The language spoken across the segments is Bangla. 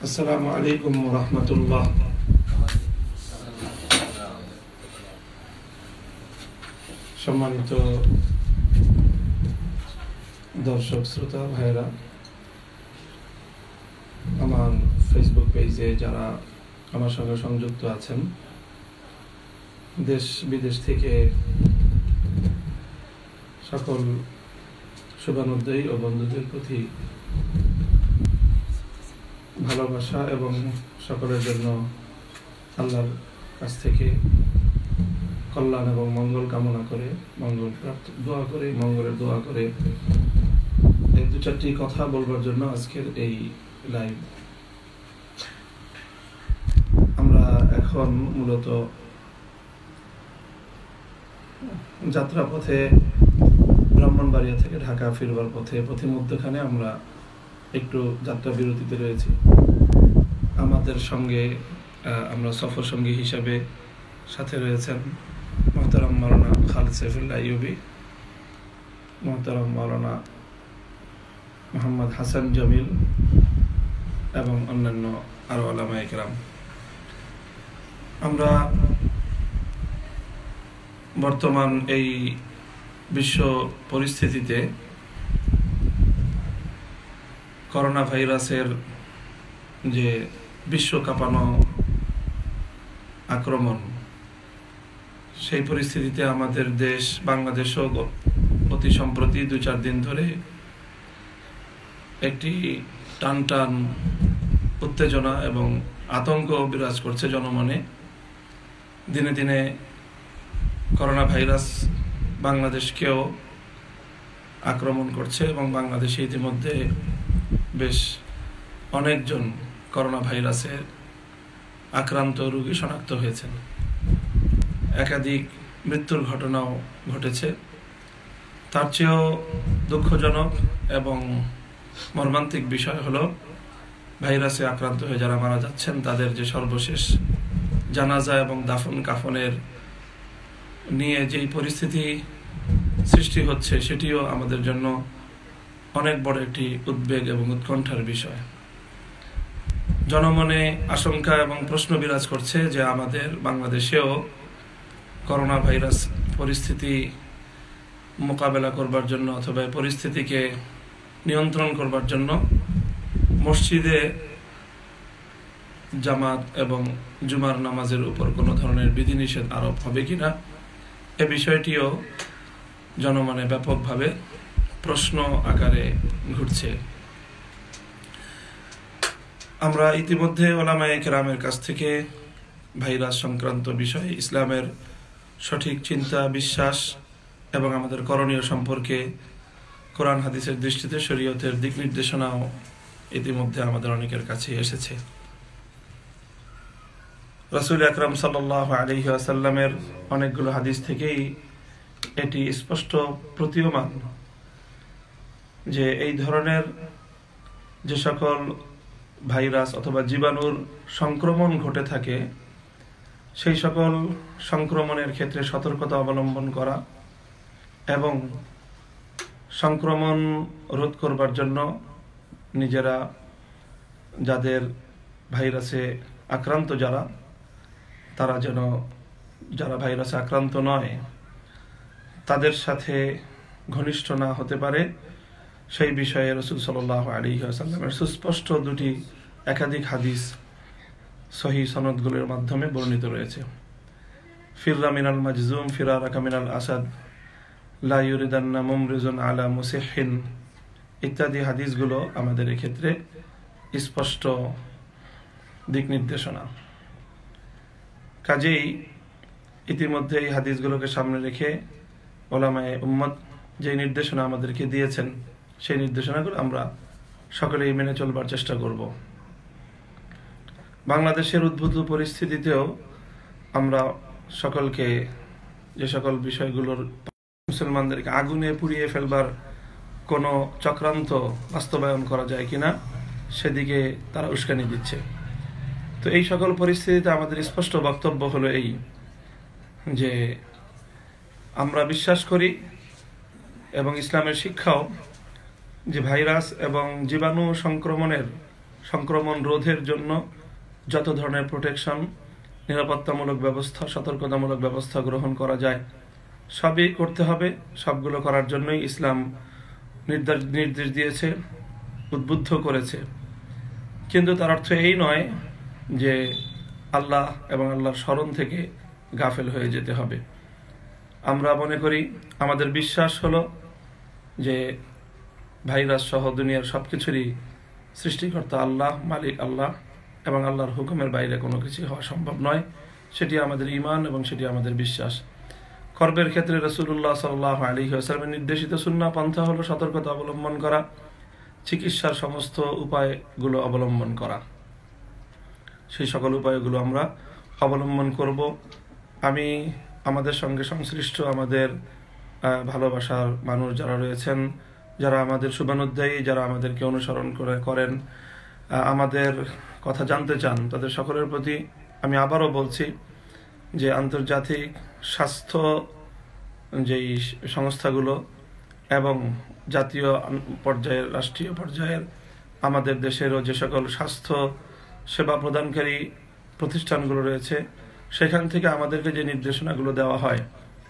আসসালামু আলাইকুম ওয়া রাহমাতুল্লাহ। সম্মানিত দর্শক শ্রোতা ভাইরা, আমার ফেসবুক পেজে যারা আমার সঙ্গে সংযুক্ত আছেন, দেশ বিদেশ থেকে সকল শুভানুদ্দায়ী ও বন্ধুদের প্রতি ভালোবাসা এবং সকলের জন্য আল্লাহর কাছ থেকে কল্যাণ এবং মঙ্গল কামনা করে, মঙ্গলের দোয়া করে এই দু চারটি কথা বলবার জন্য আজকের এই লাইভ। আমরা এখন মূলত যাত্রাপথে ব্রাহ্মণবাড়িয়া থেকে ঢাকা ফিরবার পথিমধ্যখানে আমরা একটু যাত্রা বিরতিতে রয়েছি। আমাদের সঙ্গে আমরা সফর সঙ্গী হিসাবে সাথে রয়েছেন মোহতারাম মাওলানা খালিদ সাইফুল্লাহ আইয়ুবী, মোহতারাম মাওলানা মোহাম্মদ হাসান জামিল এবং অন্যান্য আরো উলামায়ে কেরাম। আমরা বর্তমান এই বিশ্ব পরিস্থিতিতে করোনা ভাইরাসের যে বিশ্ব কাঁপানো আক্রমণ, সেই পরিস্থিতিতে আমাদের দেশ বাংলাদেশও অতি সম্প্রতি 2-4 দিন ধরে একটি টান উত্তেজনা এবং আতঙ্ক বিরাজ করছে জনমনে। দিনে দিনে করোনা ভাইরাস বাংলাদেশকেও আক্রমণ করছে এবং বাংলাদেশে ইতিমধ্যে বেশ অনেকজন করোনা ভাইরাসে আক্রান্ত রোগী শনাক্ত হয়েছেন। একাধিক মৃত্যুর ঘটনাও ঘটেছে। তার চেয়েও দুঃখজনক এবং মর্মান্তিক বিষয় হলো ভাইরাসে আক্রান্ত হয়ে যারা মারা যাচ্ছেন তাদের যে সর্বশেষ জানাজা এবং দাফন কাফনের নিয়ে যেই পরিস্থিতি সৃষ্টি হচ্ছে, সেটিও আমাদের জন্য অনেক বড় একটি উদ্বেগ এবং উৎকণ্ঠার বিষয়। জনমনে আশঙ্কা এবং প্রশ্ন বিরাজ করছে যে আমাদের বাংলাদেশেও করোনা ভাইরাস পরিস্থিতি মোকাবেলা করবার জন্য অথবা পরিস্থিতিকে নিয়ন্ত্রণ করবার জন্য মসজিদে জামাত এবং জুমার নামাজের উপর কোনো ধরনের বিধিনিষেধ আরোপ হবে কিনা, এ বিষয়টিও জনমনে ব্যাপকভাবে প্রশ্ন আকারে ঘুরছে। আমরা ইতিমধ্যে উলামায়ে কেরামের কাছ থেকে ভাইরাস সংক্রান্ত বিষয়ে ইসলামের সঠিক চিন্তা, বিশ্বাস এবং আমাদের করণীয় সম্পর্কে কোরআন হাদিসের দৃষ্টিতে শরীয়তের দিক নির্দেশনাও ইতিমধ্যে আমাদের অনেকের কাছে এসেছে। রাসূল আকরাম সাল্লাল্লাহু আলাইহি ওয়াসাল্লামের অনেকগুলো হাদিস থেকেই এটি স্পষ্ট প্রতীয়মান যে এই ধরনের যে সকল ভাইরাস অথবা জীবাণুর সংক্রমণ ঘটে থাকে, সেই সকল সংক্রমণের ক্ষেত্রে সতর্কতা অবলম্বন করা এবং সংক্রমণ রোধ করবার জন্য নিজেরা যাদের ভাইরাসে আক্রান্ত তারা যেন যারা ভাইরাসে আক্রান্ত নয় তাদের সাথে ঘনিষ্ঠ না হতে পারে, সেই বিষয়ে রাসূল সাল্লাল্লাহু আলাইহি ওয়াসাল্লামের সুস্পষ্ট একাধিক হাদিস সহিহ সনদগুলোর মাধ্যমে বর্ণিত রয়েছে। ফিররা মিনাল মাজজুম ফিরারাকা মিনাল আসাদ লা ইউরিদান্না মুমরিজুন আলা মুসিহিন ইত্যাদি হাদিসগুলো আমাদের এক্ষেত্রে স্পষ্ট দিক নির্দেশনা। কাজেই ইতিমধ্যে এই হাদিসগুলোকে সামনে রেখে উলামায়ে উম্মত যে নির্দেশনা আমাদেরকে দিয়েছেন, সেই নির্দেশনাগুলো আমরা সকলেই মেনে চলবার চেষ্টা করব। বাংলাদেশের উদ্ভূত পরিস্থিতিতেও আমরা সকলকে যে সকল বিষয়গুলোর মুসলমানদেরকে আগুনে পুড়িয়ে ফেলবার কোনো চক্রান্ত বাস্তবায়ন করা যায় কিনা সেদিকে তারা উস্কানি দিচ্ছে। তো এই সকল পরিস্থিতিতে আমাদের স্পষ্ট বক্তব্য হলো এই যে আমরা বিশ্বাস করি এবং ইসলামের শিক্ষাও যে ভাইরাস এবং জীবাণু সংক্রমণ রোধের জন্য যত ধরনের প্রোটেকশন, নিরাপত্তামূলক ব্যবস্থা, সতর্কতামূলক ব্যবস্থা গ্রহণ করা যায় সবই করতে হবে। সবগুলো করার জন্যই ইসলাম নির্দেশ দিয়েছে, উদ্বুদ্ধ করেছে। কিন্তু তার অর্থ এই নয় যে আল্লাহ এবং আল্লাহর স্মরণ থেকে গাফেল হয়ে যেতে হবে। আমরা মনে করি, আমাদের বিশ্বাস হলো যে ভাইরাস সহ দুনিয়ার সবকিছুরই সৃষ্টিকর্তা আল্লাহ, মালিক আল্লাহ, এবং আল্লাহর হুকুমের বাইরে কোনো কিছু হওয়া সম্ভব নয়। সেটি আমাদের ঈমান এবং সেটি আমাদের বিশ্বাস। কর্মের ক্ষেত্রে রাসূলুল্লাহ সাল্লাল্লাহু আলাইহি ওয়াসাল্লামের নির্দেশিত সুন্নাহ পন্থা হলো সতর্কতা অবলম্বন করা, চিকিৎসার সমস্ত উপায়গুলো অবলম্বন করা। সেই সকল উপায়গুলো আমরা অবলম্বন করব। আমি আমাদের সঙ্গে সংশ্লিষ্ট আমাদের ভালোবাসার মানুষ যারা রয়েছেন, যারা আমাদের শুভানুধ্যায়ী, যারা আমাদেরকে অনুসরণ করেন, আমাদের কথা জানতে চান, তাদের সকলের প্রতি আমি আবারও বলছি যে আন্তর্জাতিক স্বাস্থ্য যেই সংস্থাগুলো এবং জাতীয় পর্যায়ের, রাষ্ট্রীয় পর্যায়ের আমাদের দেশেরও যে সকল স্বাস্থ্য সেবা প্রদানকারী প্রতিষ্ঠানগুলো রয়েছে, সেখান থেকে আমাদেরকে যে নির্দেশনাগুলো দেওয়া হয়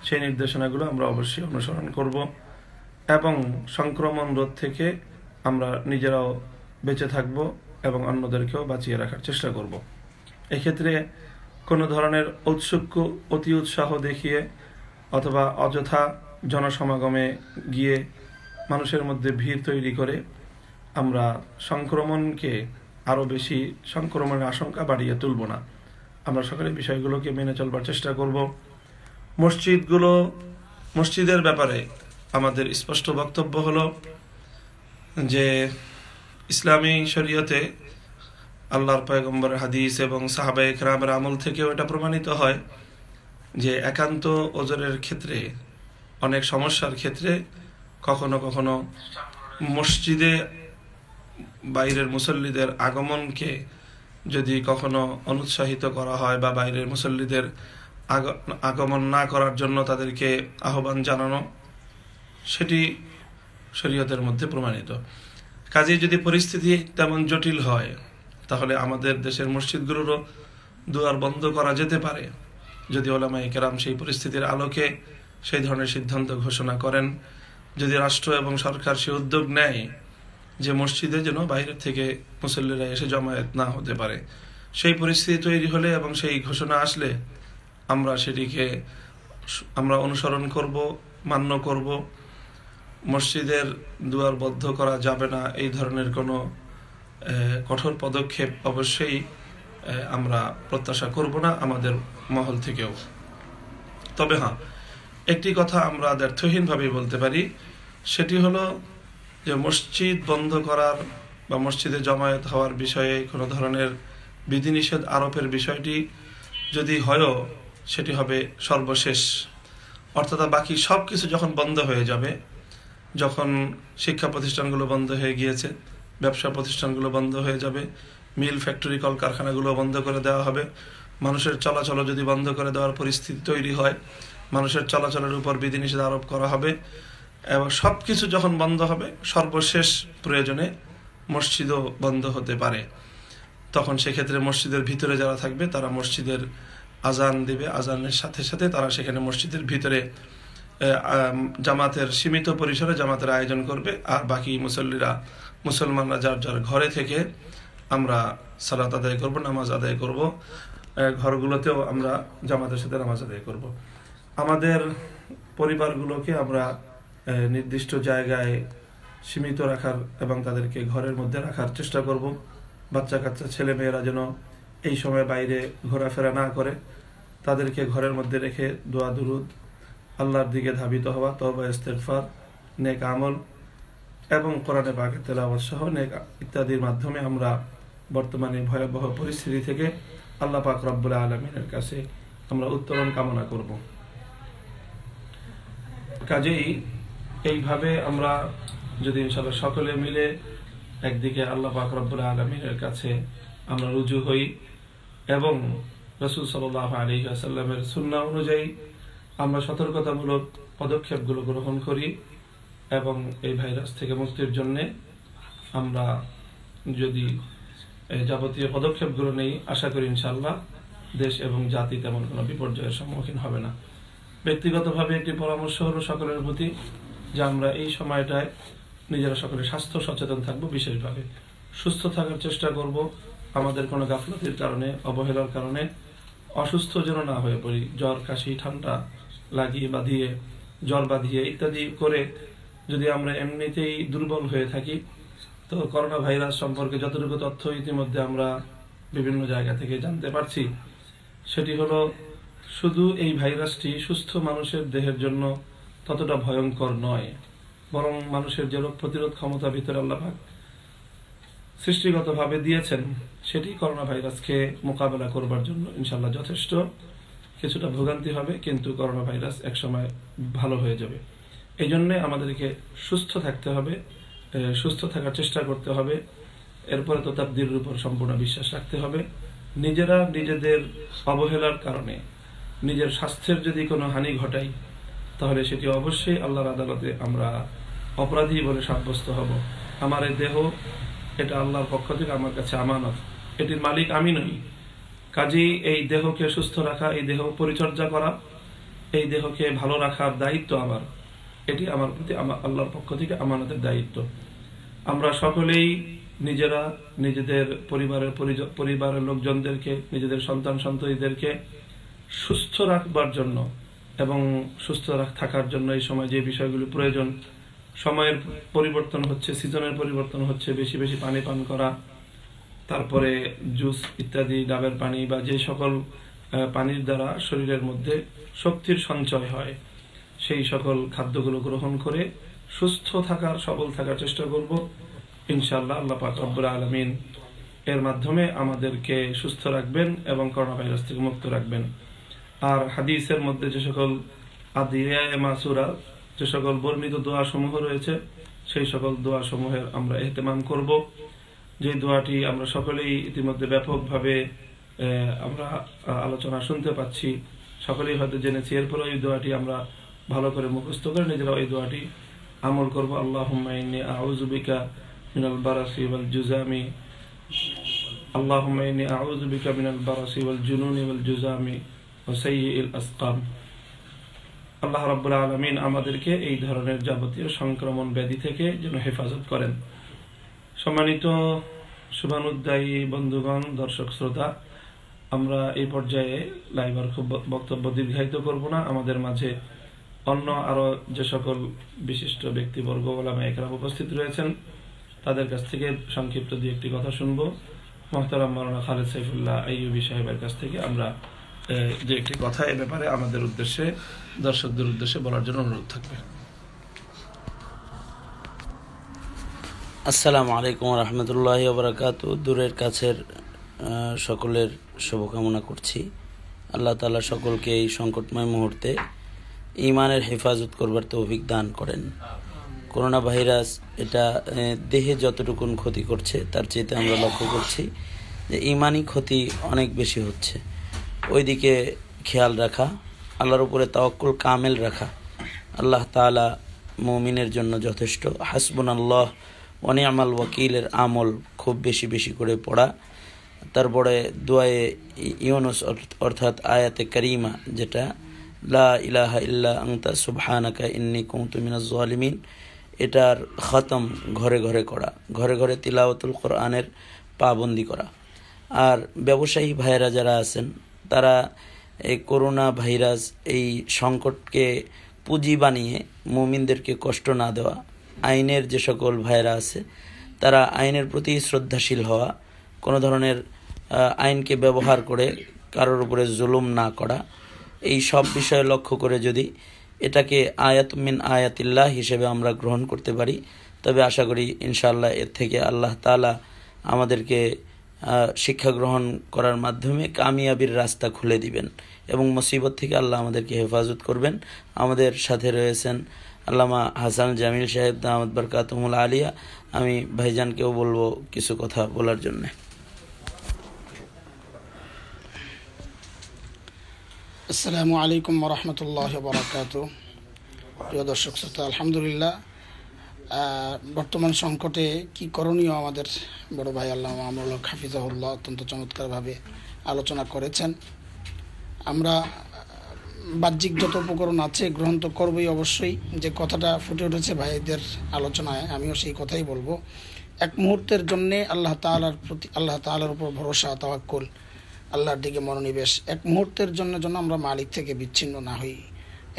সেই নির্দেশনাগুলো আমরা অবশ্যই অনুসরণ করব এবং সংক্রমণ রোধ থেকে আমরা নিজেরাও বেঁচে থাকব এবং অন্যদেরকেও বাঁচিয়ে রাখার চেষ্টা করব। এক্ষেত্রে কোনো ধরনের ঔৎসুক্য, অতি উৎসাহ দেখিয়ে অথবা অযথা জনসমাগমে গিয়ে মানুষের মধ্যে ভিড় তৈরি করে আমরা সংক্রমণকে আরও বেশি, সংক্রমণের আশঙ্কা বাড়িয়ে তুলব না। আমরা সকলে বিষয়গুলোকে মেনে চলবার চেষ্টা করব। মসজিদের ব্যাপারে আমাদের স্পষ্ট বক্তব্য হলো যে ইসলামী শরীয়তে আল্লাহর পয়গম্বরের হাদিস এবং সাহাবায়ে কেরামের আমল থেকেও এটা প্রমাণিত হয় যে একান্ত ওজরের ক্ষেত্রে, অনেক সমস্যার ক্ষেত্রে কখনো কখনো মসজিদে বাইরের মুসল্লিদের আগমনকে যদি কখনো অনুৎসাহিত করা হয় বা বাইরের মুসল্লিদের আগমন না করার জন্য তাদেরকে আহ্বান জানানো, সেটি শরীয়তের মধ্যে প্রমাণিত। কাজেই যদি পরিস্থিতি তেমন জটিল হয় তাহলে আমাদের দেশের মসজিদগুলোরও দুয়ার বন্ধ করা যেতে পারে, যদি উলামায়ে কেরাম সেই পরিস্থিতির আলোকে সেই ধরনের সিদ্ধান্ত ঘোষণা করেন। যদি রাষ্ট্র এবং সরকার সে উদ্যোগ নেয় যে মসজিদে যেন বাইরে থেকে মুসল্লিরা এসে জমায়েত না হতে পারে, সেই পরিস্থিতি তৈরি হলে এবং সেই ঘোষণা আসলে আমরা সেটিকে অনুসরণ করব, মান্য করব। মসজিদের দুয়ার বদ্ধ করা যাবে না, এই ধরনের কোনো কঠোর পদক্ষেপ অবশ্যই আমরা প্রত্যাশা করব না আমাদের মহল থেকেও। তবে হ্যাঁ, একটি কথা আমরা দ্ব্যর্থহীনভাবে বলতে পারি, সেটি হলো যে মসজিদ বন্ধ করার বা মসজিদে জমায়েত হওয়ার বিষয়ে কোনো ধরনের বিধিনিষেধ আরোপের বিষয়টি যদি হয়ও সেটি হবে সর্বশেষ। অর্থাৎ বাকি সব কিছু যখন বন্ধ হয়ে যাবে, যখন শিক্ষা প্রতিষ্ঠানগুলো বন্ধ হয়ে গিয়েছে, ব্যবসা প্রতিষ্ঠানগুলো বন্ধ হয়ে যাবে, মিল, ফ্যাক্টরি, কলকারখানাগুলো বন্ধ করে দেওয়া হবে, মানুষের চলাচল যদি বন্ধ করে দেওয়ার পরিস্থিতি তৈরি হয়, মানুষের চলাচলের উপর বিধিনিষেধ আরোপ করা হবে এবং সব কিছু যখন বন্ধ হবে, সর্বশেষ প্রয়োজনে মসজিদও বন্ধ হতে পারে। তখন সেক্ষেত্রে মসজিদের ভিতরে যারা থাকবে তারা মসজিদের আজান দিবে, আজানের সাথে সাথে তারা সেখানে মসজিদের ভিতরে জামাতের সীমিত পরিসরে জামাতের আয়োজন করবে, আর বাকি মুসলমানরা যার যার ঘরে থেকে আমরা সালাত আদায় করব, নামাজ আদায় করব, ঘরগুলোতেও আমরা জামাতের সাথে নামাজ আদায় করব। আমাদের পরিবারগুলোকে আমরা নির্দিষ্ট জায়গায় সীমিত রাখার এবং তাদেরকে ঘরের মধ্যে রাখার চেষ্টা করব। বাচ্চা কাচ্চা ছেলে মেয়েরা যেন এই সময় বাইরে ঘোরাফেরা না করে, তাদেরকে ঘরের মধ্যে রেখে দোয়া দুরুদ, আল্লাহর দিকে ধাবিত হওয়া, তওবা ইস্তেগফার, নেক আমল এবং কোরআনে পাকের তেলাওয়াত সহ নেক ইত্যাদির মাধ্যমে আমরা বর্তমানে ভয়াবহ পরিস্থিতি থেকে আল্লাহ পাক রব্বুল আলামিনের কাছে আমরা উত্তরণ কামনা করব। কাজেই এইভাবে আমরা যদি ইনশাআল্লাহ সকলে মিলে একদিকে আল্লাহ পাক রব্বুল আলামিনের কাছে আমরা রুজু হই এবং রাসূল সাল্লাল্লাহু আলাইহি ওয়াসাল্লামের সুন্নাহ অনুযায়ী আমরা সতর্কতামূলক পদক্ষেপগুলো গ্রহণ করি এবং এই ভাইরাস থেকে মুক্তির জন্য আমরা যদি যাবতীয় পদক্ষেপগুলো নেই, আশা করি ইনশাআল্লাহ দেশ এবং জাতি তেমন কোনো বিপর্যয়ের সম্মুখীন হবে না। ব্যক্তিগতভাবে একটি পরামর্শ হলো সকলের প্রতি যে আমরা এই সময়টায় নিজেরা সকলে স্বাস্থ্য সচেতন থাকবো, বিশেষভাবে সুস্থ থাকার চেষ্টা করব। আমাদের কোনো গাফলতির কারণে, অবহেলার কারণে অসুস্থ যেন না হয়ে পড়ি। জ্বর, কাশি, ঠান্ডা লাগিয়ে বাঁধিয়ে, জ্বর বাঁধিয়ে ইত্যাদি করে যদি আমরা এমনিতেই দুর্বল হয়ে থাকি, তো করোনা ভাইরাস সম্পর্কে যতটুকু তথ্য ইতিমধ্যে আমরা বিভিন্ন জায়গা থেকে জানতে পারছি, সেটি হলো শুধু এই ভাইরাসটি সুস্থ মানুষের দেহের জন্য ততটা ভয়ঙ্কর নয়, বরং মানুষের যে রোগ প্রতিরোধ ক্ষমতা ভিতরে আল্লাহ পাক সৃষ্টিগতভাবে দিয়েছেন, সেটি করোনা ভাইরাসকে মোকাবেলা করবার জন্য ইনশাআল্লাহ যথেষ্ট। কিছুটা ভোগান্তি হবে, কিন্তু করোনা ভাইরাস একসময় ভালো হয়ে যাবে। এই জন্যে আমাদেরকে সুস্থ থাকতে হবে, সুস্থ থাকার চেষ্টা করতে হবে। এরপরে তো তাকদীরের উপর সম্পূর্ণ বিশ্বাস রাখতে হবে। নিজেরা নিজেদের অবহেলার কারণে নিজের স্বাস্থ্যের যদি কোনো হানি ঘটাই, তাহলে সেটি অবশ্যই আল্লাহর আদালতে আমরা অপরাধী বলে সাব্যস্ত হব। আমার এই দেহ, এটা আল্লাহর পক্ষ থেকে আমার কাছে আমানত, এটির মালিক আমি নই। কাজেই এই দেহকে সুস্থ রাখা, এই দেহ পরিচর্যা করা, এই দেহকে ভালো রাখার দায়িত্ব আমার। এটি আমার প্রতি আল্লাহর পক্ষ থেকে আমানতের দায়িত্ব। আমরা সকলেই নিজেরা নিজেদের পরিবারের লোকজনদেরকে, নিজেদের সন্তান সন্ততিদেরকে সুস্থ রাখবার জন্য এবং সুস্থ থাকার জন্য এই সময় যে বিষয়গুলো প্রয়োজন, সময়ের পরিবর্তন হচ্ছে, সিজনের পরিবর্তন হচ্ছে, বেশি বেশি পানি পান করা, তারপরে জুস ইত্যাদি, ডাবের পানি বা যে সকল পানির দ্বারা শরীরের মধ্যে শক্তির সঞ্চয় হয়, সেই সকল খাদ্যগুলো গ্রহণ করে সুস্থ থাকার, সবল থাকার চেষ্টা করব ইনশাআল্লাহ। আল্লাহ পাক রব্বুল আলামিন এর মাধ্যমে আমাদেরকে সুস্থ রাখবেন এবং করোনা ভাইরাস থেকে মুক্ত রাখবেন। আর হাদিসের মধ্যে যে সকল আদিয়ায়ে মাসুরা, যে সকল বর্ণিত দোয়া সমূহ রয়েছে, সেই সকল দোয়া সমূহের আমরা ইহতেমাম করব। যে দোয়াটি আমরা সকলেই ইতিমধ্যে ব্যাপকভাবে আমরা আলোচনা শুনতে পাচ্ছি, সকলেই হয়তো জেনেছি, এরপরে এই দোয়াটি আমরা ভালো করে মুখস্থ করে নিজেরাও এই দোয়াটি আমল করব। আল্লাহুম্মা ইন্নী আউযু বিকা মিনাল বারাসি ওয়াল জুজামি, আল্লাহুম্মা ইন্নী আউযু বিকা মিনাল বারাসি ওয়াল জুনুনি ওয়াল জুজামি ওয়া সাইয়্যিল আসকাম। আল্লাহ রাব্বুল আলামিন আমাদেরকে এই ধরনের যাবতীয় সংক্রমণ ব্যাধি থেকে যেন হেফাজত করেন। সম্মানিত শুভানুদ্দায়ী বন্ধুগণ, দর্শক শ্রোতা, আমরা এই পর্যায়ে লাইভার খুব বক্তব্য দীর্ঘায়িত করব না। আমাদের মাঝে অন্য আরো যে সকল বিশিষ্ট ব্যক্তিবর্গ, ওলামায়ে কেরাম উপস্থিত রয়েছেন, তাদের কাছ থেকে সংক্ষিপ্ত দুই একটি কথা শুনবো। মুহতারাম মাওলানা খালেদ সাইফুল্লাহ আইয়ুবী সাহেবের কাছ থেকে আমরা যে একটি কথা এ ব্যাপারে আমাদের উদ্দেশ্যে, দর্শকদের উদ্দেশ্যে বলার জন্য অনুরোধ থাকবে। আসসালামু আলাইকুম ওয়া রাহমাতুল্লাহি ওয়া বারাকাতুহু। দূরের কাছের সকলের শুভকামনা করছি। আল্লাহ তাআলা সকলকে এই সংকটময় মুহূর্তে ঈমানের হেফাজত করবার তৌফিক দান করেন। করোনা ভাইরাস এটা দেহে যতটুকুন ক্ষতি করছে, তার চেয়ে আমরা লক্ষ্য করছি যে ঈমানি ক্ষতি অনেক বেশি হচ্ছে। ওইদিকে খেয়াল রাখা, আল্লাহর উপরে তাওয়াক্কুল কামেল রাখা, আল্লাহ তাআলা মুমিনের জন্য যথেষ্ট। হাসবুনাল্লাহ ওয়া নি'মাল ওয়াকিলের আমল খুব বেশি বেশি করে পড়া, তারপরে দোয়ায়ে ইউনুস অর্থাৎ আয়াতে কারিমা, যেটা লা ইলাহা ইল্লা আনতা সুবহানাকা ইন্নী কুনতু মিনাজ জালিমিন, এটার খতম ঘরে ঘরে করা, ঘরে ঘরে তিলাওয়াতুল কোরআনের পাবন্দি করা। আর ব্যবসায়ী ভাইয়েরা যারা আছেন, তারা এই করোনা ভাইরাস, এই সংকটকে পুঁজি বানিয়ে মুমিনদেরকে কষ্ট না দেওয়া, আইনের যে সকল ভাইয়েরা আছে তারা আইনের প্রতি শ্রদ্ধাশীল হওয়া, কোনো ধরনের আইনকে ব্যবহার করে কারোর উপরে জুলুম না করা, এই সব বিষয়ে লক্ষ্য করে যদি এটাকে আয়াতুম মিন আয়াতিল্লাহ হিসেবে আমরা গ্রহণ করতে পারি, তবে আশা করি ইনশাআল্লাহ এর থেকে আল্লাহ তাআলা আমাদেরকে শিক্ষা গ্রহণ করার মাধ্যমে কামিয়াবির রাস্তা খুলে দিবেন এবং মুসিবত থেকে আল্লাহ আমাদেরকে হেফাজত করবেন। আমাদের সাথে রয়েছেন আল্লামা হাসান জামিল সাহেব দামাত বারকাতুহুল আলিয়া। আমি ভাইজানকেও বলবো কিছু কথা বলার জন্য। আসসালামু আলাইকুম ওয়া রাহমাতুল্লাহি ওয়া বারাকাতুহু। প্রিয় দর্শক শ্রোতা, আলহামদুলিল্লাহ বর্তমান সংকটে কি করণীয় আমাদের বড় ভাই আল্লামা আমরুল হক হাফিজাহুল্লাহ অত্যন্ত চমৎকারভাবে আলোচনা করেছেন। আমরা বাহ্যিক যত উপকরণ আছে গ্রহণ তো করবই অবশ্যই। যে কথাটা ফুটে উঠেছে ভাইদের আলোচনায়, আমিও সেই কথাই বলবো। এক মুহূর্তের জন্যে আল্লাহ তাআলার উপর ভরসা, তাওয়াক্কুল, আল্লাহর দিকে মনোনিবেশ, এক মুহূর্তের জন্য যেন আমরা মালিক থেকে বিচ্ছিন্ন না হই।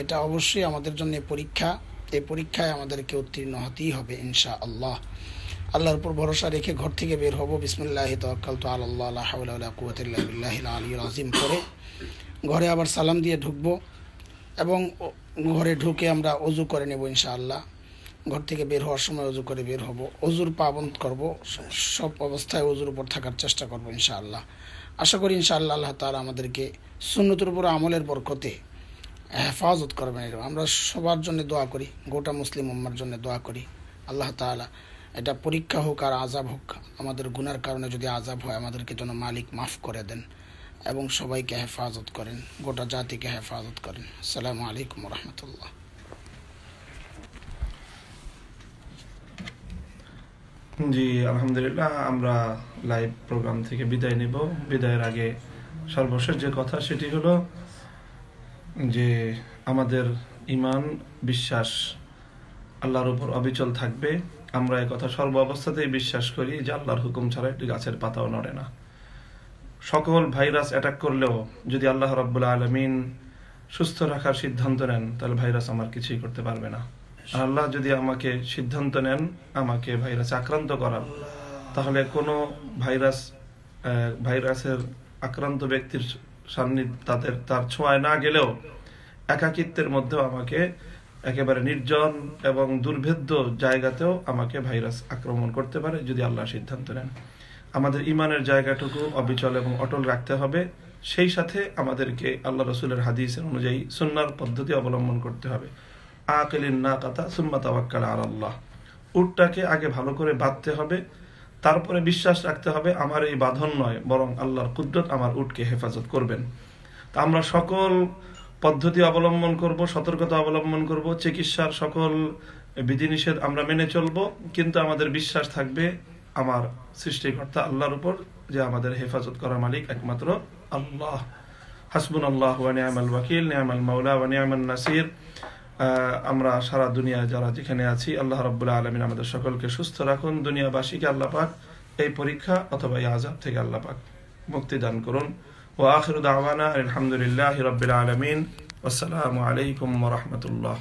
এটা অবশ্যই আমাদের জন্য পরীক্ষা। এই পরীক্ষায় আমাদেরকে উত্তীর্ণ হতেই হবে ইনশাআল্লাহ। আল্লাহর উপর ভরসা রেখে ঘর থেকে বের হব, বিসমিল্লাহি তাওয়াক্কালতু আলাল্লাহ লা হাওলা ওয়ালা কুওয়াতা ইল্লা বিল্লাহিল আলিয়্যিল আযীম করে ঘরে আবার সালাম দিয়ে ঢুকবো এবং ঘরে ঢুকে আমরা ওযু করে নেব ইনশাআল্লাহ। ঘর থেকে বের হওয়ার সময় ওযু করে বের হব, ওযুর পাবন্দ করব, সব অবস্থায় ওযুর উপর থাকার চেষ্টা করব ইনশাআল্লাহ। আশা করি ইনশাআল্লাহ আল্লাহ তাআলা আমাদেরকে সুন্নতের উপর আমলের বরকতে হেফাজত করবেন। আমরা সবার জন্য দোয়া করি, গোটা মুসলিম উম্মার জন্য দোয়া করি। আল্লাহ তাআলা এটা পরীক্ষা হোক আর আযাব হোক, আমাদের গুনার কারণে যদি আযাব হয় আমাদেরকে যেন মালিক মাফ করে দেন এবং সবাইকে হেফাজত করেন, গোটা জাতিকে হেফাজত করেন। আসসালামু আলাইকুম ওয়া রাহমাতুল্লাহ। জি আলহামদুলিল্লাহ, আমরা লাইভ প্রোগ্রাম থেকে বিদায় নিব। বিদায়ের আগে সর্বশেষ যে কথা সেটি হলো যে আমাদের ঈমান, বিশ্বাস আল্লাহর উপর অবিচল থাকবে। আমরা এই কথা সর্ব অবস্থাতেই বিশ্বাস করি যে আল্লাহর হুকুম ছাড়া একটি গাছের পাতাও নড়ে না। সকল ভাইরাস অ্যাটাক করলেও যদি আল্লাহ রাব্বুল আলামিন সুস্থ রাখার সিদ্ধান্ত নেন তাহলে ভাইরাস আমার কিছুই করতে পারবে না। আর আল্লাহ যদি আমাকে সিদ্ধান্ত নেন আমাকে ভাইরাস আক্রান্ত করার, তাহলে কোনো ভাইরাসের আক্রান্ত ব্যক্তির সান্নিধ্যে তার ছোঁয়ায় না গেলেও একাকিত্বের মধ্যেও আমাকে একেবারে নির্জন এবং দুর্ভেদ্য জায়গাতেও আমাকে ভাইরাস আক্রমণ করতে পারে যদি আল্লাহ সিদ্ধান্ত নেন। আমাদের ঈমানের জায়গাটুকু অবিচল এবং অটল রাখতে হবে। সেই সাথে আমাদেরকে আল্লাহ রাসূলের হাদিসের অনুযায়ী সুন্নাহর পদ্ধতি অবলম্বন করতে হবে। আকিলিন নাকাতা সুম্মা তাওয়াক্কাল আলাল্লাহ, উটটাকে আগে ভালো করে বাঁধতে হবে, তারপরে বিশ্বাস রাখতে হবে আমার এই বাঁধন নয় বরং আল্লাহর কুদরত আমার উটকে হেফাজত করবেন। তা আমরা সকল পদ্ধতি অবলম্বন করব, সতর্কতা অবলম্বন করব, চিকিৎসার সকল বিধিনিষেধ আমরা মেনে চলব, কিন্তু আমাদের বিশ্বাস থাকবে আমার সৃষ্টিকর্তা আল্লাহর উপর, যে আমাদের হেফাজত করার মালিক একমাত্র আল্লাহ। হাসবুনাল্লাহু ওয়া নি'মাল ওয়াকিল, নি'মাল মাওলা ওয়া নি'মান নাসির। আমরা সারা দুনিয়ায় যারা যেখানে আছি আল্লাহ রাব্বুল আলামিন আমাদের সকলকে সুস্থ রাখুন। দুনিয়াবাসীকে আল্লাহ পাক এই পরীক্ষা অথবা এই আযাব থেকে আল্লাহ পাক মুক্তি দান করুন। ওয়া আখিরু দাওয়ানা আলহামদুলিল্লাহি রাব্বিল আলামিন। আসসালামু আলাইকুম ওয়া রাহমাতুল্লাহ।